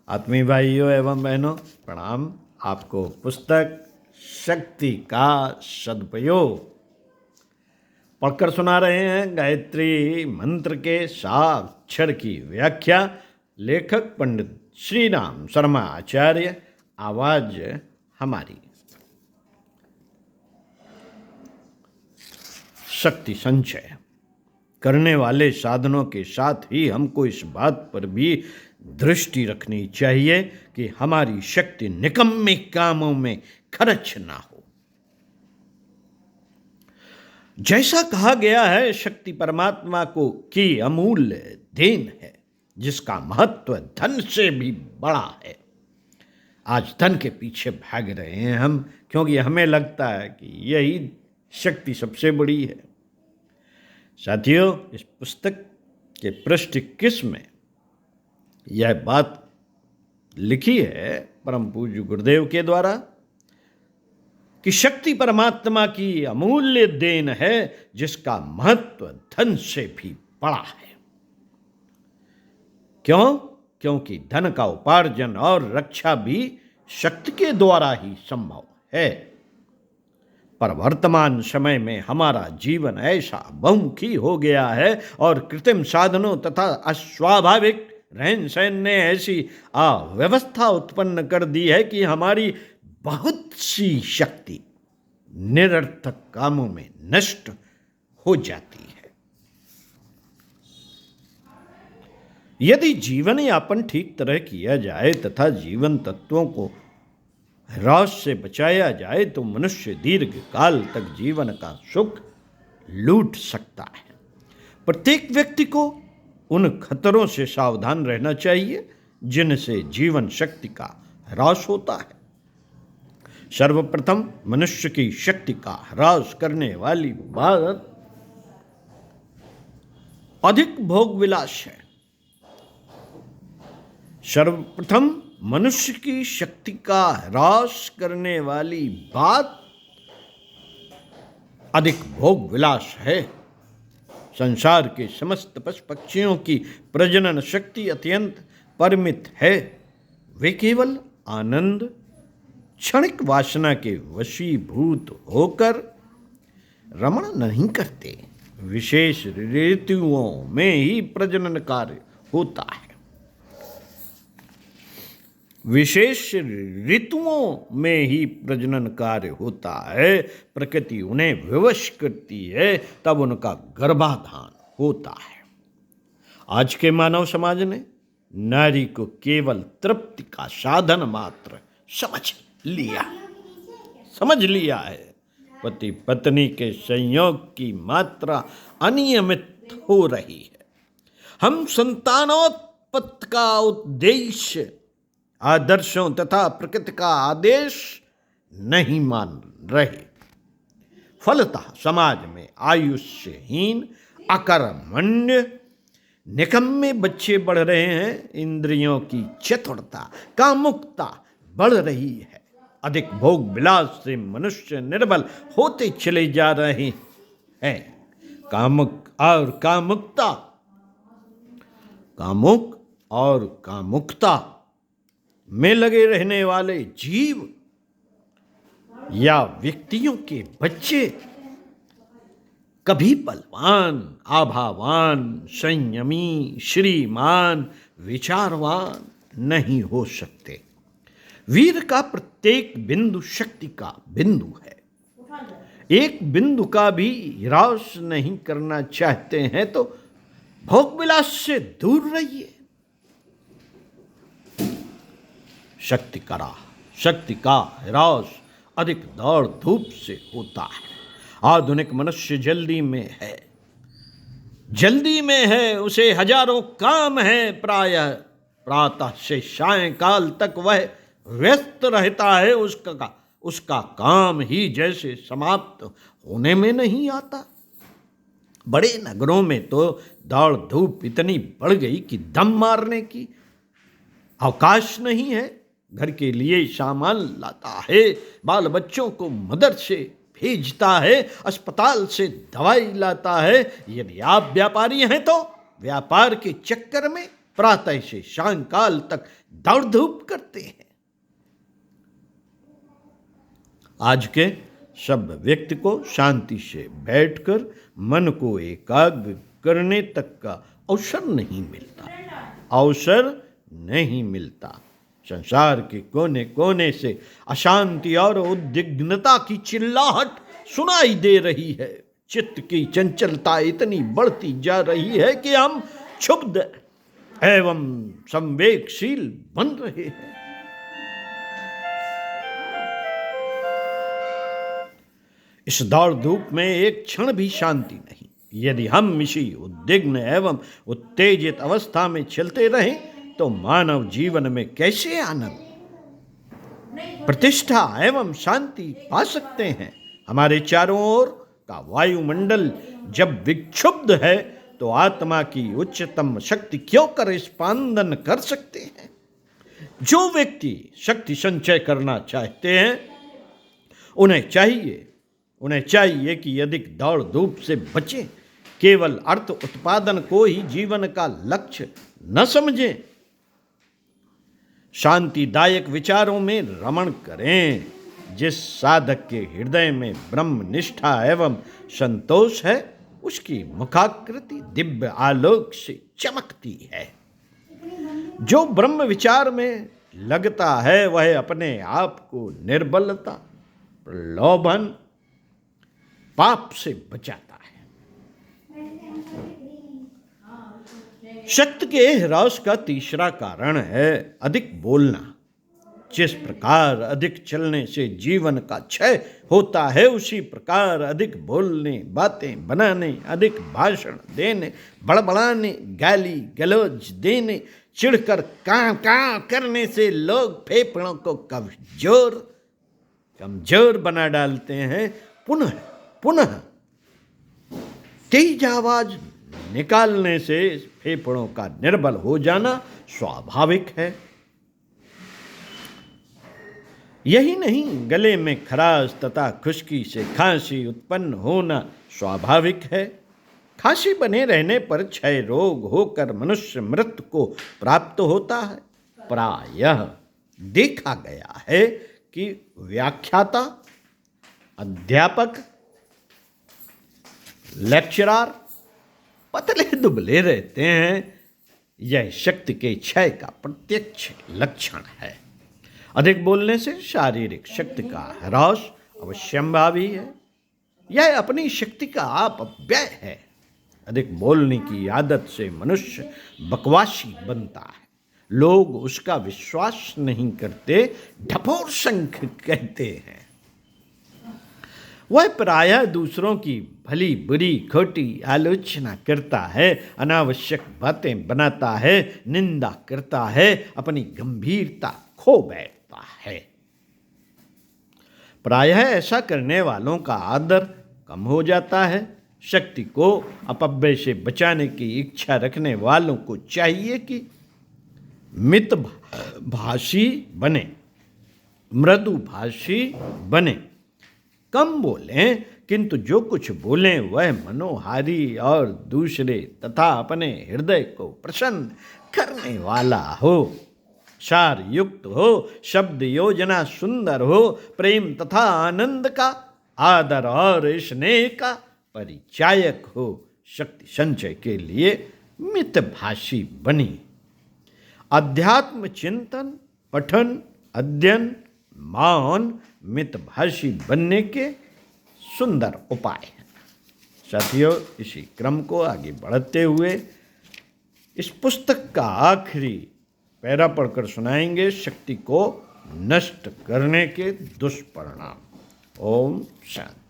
आत्मीय भाइयों एवं बहनों, प्रणाम। आपको पुस्तक शक्ति का सदुपयोग पढ़कर सुना रहे हैं। गायत्री मंत्र के 7 अक्षर की व्याख्या लेखक पंडित श्री राम शर्मा आचार्य। आवाज हमारी। शक्ति संचय करने वाले साधनों के साथ ही हमको इस बात पर भी दृष्टि रखनी चाहिए कि हमारी शक्ति निकम्मे कामों में खर्च ना हो। जैसा कहा गया है, शक्ति परमात्मा को की अमूल्य देन है, जिसका महत्व धन से भी बड़ा है। आज धन के पीछे भाग रहे हैं हम, क्योंकि हमें लगता है कि यही शक्ति सबसे बड़ी है। साथियों, इस पुस्तक के पृष्ठ 21 में यह बात लिखी है परम पूज्य गुरुदेव के द्वारा कि शक्ति परमात्मा की अमूल्य देन है, जिसका महत्व धन से भी बड़ा है। क्यों? क्योंकि धन का उपार्जन और रक्षा भी शक्ति के द्वारा ही संभव है। पर वर्तमान समय में हमारा जीवन ऐसा बहुमुखी हो गया है और कृत्रिम साधनों तथा अस्वाभाविक रहन सहन ने ऐसी अव्यवस्था उत्पन्न कर दी है कि हमारी बहुत सी शक्ति निरर्थक कामों में नष्ट हो जाती है। यदि जीवन यापन ठीक तरह किया जाए तथा जीवन तत्वों को ह्रास से बचाया जाए तो मनुष्य दीर्घ काल तक जीवन का सुख लूट सकता है। प्रत्येक व्यक्ति को उन खतरों से सावधान रहना चाहिए जिनसे जीवन शक्ति का ह्रास होता है। सर्वप्रथम मनुष्य की शक्ति का ह्रास करने वाली बात अधिक भोग विलास है। सर्वप्रथम मनुष्य की शक्ति का ह्रास करने वाली बात अधिक भोग विलास है। संसार के समस्त पशु पक्षियों की प्रजनन शक्ति अत्यंत परिमित है। वे केवल आनंद क्षणिक वासना के वशीभूत होकर रमण नहीं करते। विशेष ऋतुओं में ही प्रजनन कार्य होता है। विशेष ऋतुओं में ही प्रजनन कार्य होता है। प्रकृति उन्हें विवश करती है, तब उनका गर्भाधान होता है। आज के मानव समाज ने नारी को केवल तृप्ति का साधन मात्र समझ लिया है। पति पत्नी के संयोग की मात्रा अनियमित हो रही है। हम संतानोत्पत्ति का उद्देश्य, आदर्शों तथा प्रकृति का आदेश नहीं मान रहे। फलतः समाज में आयुष्यहीन, अकर्मण्य, निकम्मे बच्चे बढ़ रहे हैं। इंद्रियों की चतुरता, कामुकता बढ़ रही है। अधिक भोग विलास से मनुष्य निर्बल होते चले जा रहे हैं। कामुक और कामुकता में लगे रहने वाले जीव या व्यक्तियों के बच्चे कभी बलवान, आभावान, संयमी, श्रीमान, विचारवान नहीं हो सकते। वीर का प्रत्येक बिंदु शक्ति का बिंदु है। एक बिंदु का भी ह्रास नहीं करना चाहते हैं तो भोग विलास से दूर रहिए। शक्ति का ह्रास अधिक दौड़ धूप से होता है। आधुनिक मनुष्य जल्दी में है। उसे हजारों काम है। प्रायः प्रातः से सायंकाल तक वह व्यस्त रहता है। उसका काम ही जैसे समाप्त होने में नहीं आता। बड़े नगरों में तो दौड़ धूप इतनी बढ़ गई कि दम मारने की अवकाश नहीं है। घर के लिए सामान लाता है, बाल बच्चों को मदरसे भेजता है, अस्पताल से दवाई लाता है। यदि आप व्यापारी हैं तो व्यापार के चक्कर में प्रातः से सायंकाल तक दौड़ धूप करते हैं। आज के सब व्यक्ति को शांति से बैठकर मन को एकाग्र करने तक का अवसर नहीं मिलता। संसार के कोने कोने से अशांति और उद्विग्नता की चिल्लाहट सुनाई दे रही है। चित्त की चंचलता इतनी बढ़ती जा रही है कि हम क्षुब्ध एवं संवेगशील बन रहे हैं। इस दौड़ धूप में एक क्षण भी शांति नहीं। यदि हम इसी उद्विग्न एवं उत्तेजित अवस्था में चलते रहें तो मानव जीवन में कैसे आनंद, प्रतिष्ठा एवं शांति पा सकते हैं। हमारे चारों ओर का वायुमंडल जब विक्षुब्ध है तो आत्मा की उच्चतम शक्ति क्यों कर स्पंदन कर सकते हैं। जो व्यक्ति शक्ति संचय करना चाहते हैं उन्हें चाहिए कि अधिक दौड़ धूप से बचें, केवल अर्थ उत्पादन को ही जीवन का लक्ष्य न समझें, शांतिदायक विचारों में रमण करें। जिस साधक के हृदय में ब्रह्म निष्ठा एवं संतोष है उसकी मुखाकृति दिव्य आलोक से चमकती है। जो ब्रह्म विचार में लगता है वह अपने आप को निर्बलता, प्रलोभन, पाप से बचाता है। शक्ति के ह्रास का तीसरा कारण है अधिक बोलना। जिस प्रकार अधिक चलने से जीवन का क्षय होता है उसी प्रकार अधिक बोलने, बातें बनाने, अधिक भाषण देने, बड़बड़ाने, गाली गलौज देने, चिढ़कर कां कां करने से लोग फेफड़ों को कमजोर बना डालते हैं। पुनः तेज आवाज निकालने से फेफड़ों का निर्बल हो जाना स्वाभाविक है। यही नहीं, गले में खराश तथा खुश्की से खांसी उत्पन्न होना स्वाभाविक है। खांसी बने रहने पर क्षय रोग होकर मनुष्य मृत्यु को प्राप्त होता है। प्रायः देखा गया है कि व्याख्याता, अध्यापक, लेक्चरर पतले दुबले रहते हैं। यह शक्ति के क्षय का प्रत्यक्ष लक्षण है। अधिक बोलने से शारीरिक शक्ति का ह्रास अवश्यंभावी है। यह अपनी शक्ति का अपव्यय है। अधिक बोलने की आदत से मनुष्य बकवासी बनता है। लोग उसका विश्वास नहीं करते, ढपोर शंख कहते हैं। वह प्रायः दूसरों की भली बुरी खोटी आलोचना करता है, अनावश्यक बातें बनाता है, निंदा करता है, अपनी गंभीरता खो बैठता है। प्रायः ऐसा करने वालों का आदर कम हो जाता है। शक्ति को अपव्यय से बचाने की इच्छा रखने वालों को चाहिए कि मितभाषी बने, मृदुभाषी बने, कम बोलें, किंतु जो कुछ बोलें वह मनोहारी और दूसरे तथा अपने हृदय को प्रसन्न करने वाला हो, सार युक्त हो, शब्द योजना सुंदर हो, प्रेम तथा आनंद का, आदर और स्नेह का परिचायक हो। शक्ति संचय के लिए मितभाषी बनी। अध्यात्म चिंतन, पठन, अध्ययन, मौन मितभाषी बनने के सुंदर उपाय हैं। साथियों, इसी क्रम को आगे बढ़ते हुए इस पुस्तक का आखिरी पैरा पढ़कर सुनाएंगे, शक्ति को नष्ट करने के दुष्परिणाम। ओम शांति।